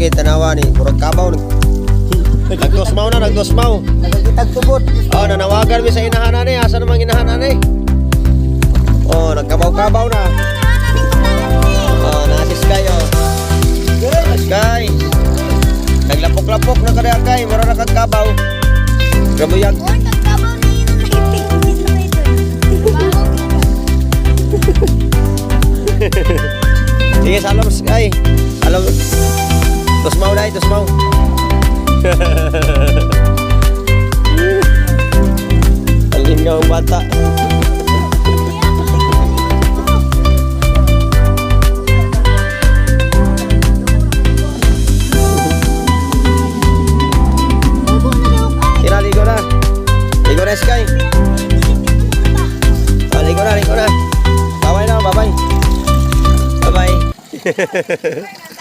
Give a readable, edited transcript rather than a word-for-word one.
Okay, tanawa ni murag kabaw. Nagdosmaw na, nagdosmaw. Nagkitag tubot. Oh, nanawagan mi sa inahanan ni. Asa namang inahanan ni? Oh, nagkabaw-kabaw na. Oh, nasi Sky oh. Sky. Naglapok-lapok na kada kay, mura na kagkabaw. Grabuyag. Sige, salam Sky. Salam. Dosmaw dai, dosmaw. Talingaw ang bata. Ligo na. Ligo na, Sky. Oh, ligo na, ligo na. Bye-bye na, bye-bye. Bye-bye.